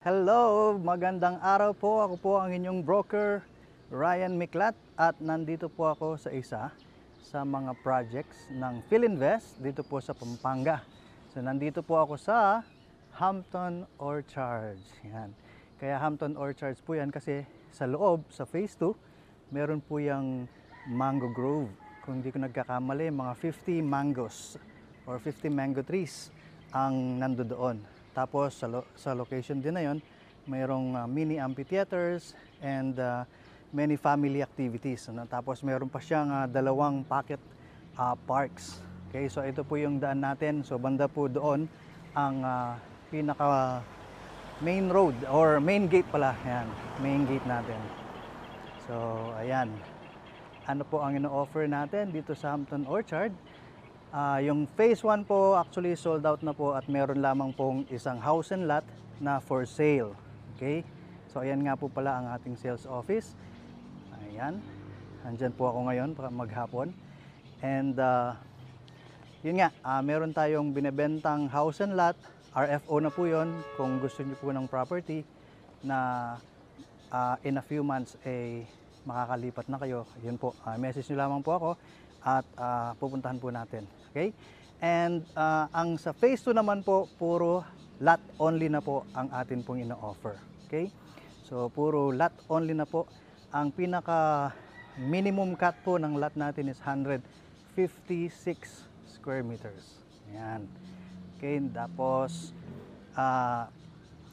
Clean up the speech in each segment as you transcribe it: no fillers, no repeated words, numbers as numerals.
Hello, magandang araw po. Ako po ang inyong broker, Ryan Miklat, at nandito po ako sa isa sa mga projects ng Philinvest dito po sa Pampanga. So nandito po ako sa Hampton Orchards. Yan. Kaya Hampton Orchards po yan kasi sa loob, sa phase 2, meron po yung mango grove. Kung hindi ko nagkakamali, mga 50 mangoes or 50 mango trees ang nandoon. Tapos sa location din na yon, mayroong mini amphitheaters and many family activities. Tapos mayroon pa siyang dalawang pocket parks. Okay, so ito po yung daan natin. So banda po doon ang pinaka main road or main gate pala. Ayan, main gate natin. So ayan. Ano po ang ino-offer natin dito sa Hampton Orchard? Yung phase 1 po actually sold out na po at meron lamang pong isang house and lot na for sale. Okay? So ayan nga po pala ang ating sales office. Ayan. Andyan po ako ngayon para maghapon. And yun nga, meron tayong binebentang house and lot. RFO na po yun kung gusto niyo po ng property na in a few months makakalipat na kayo. Yun po, message nyo lamang po ako at pupuntahan po natin. Okay? And ang sa phase 2 naman po, puro lot only na po ang atin pong ino-offer. Okay? So puro lot only na po. Ang pinaka minimum cut po ng lot natin is 156 square meters. Ayan. Okay, tapos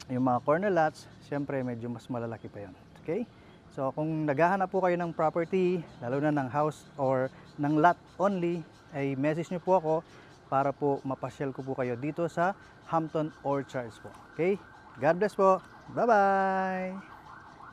yung mga corner lots, syempre medyo mas malalaki pa 'yon. Okay? So kung naghahanap po kayo ng property, lalo na ng house or ng lot only, ay message nyo po ako para po mapasyal ko po kayo dito sa Hampton Orchards po. Okay? God bless po. Bye-bye!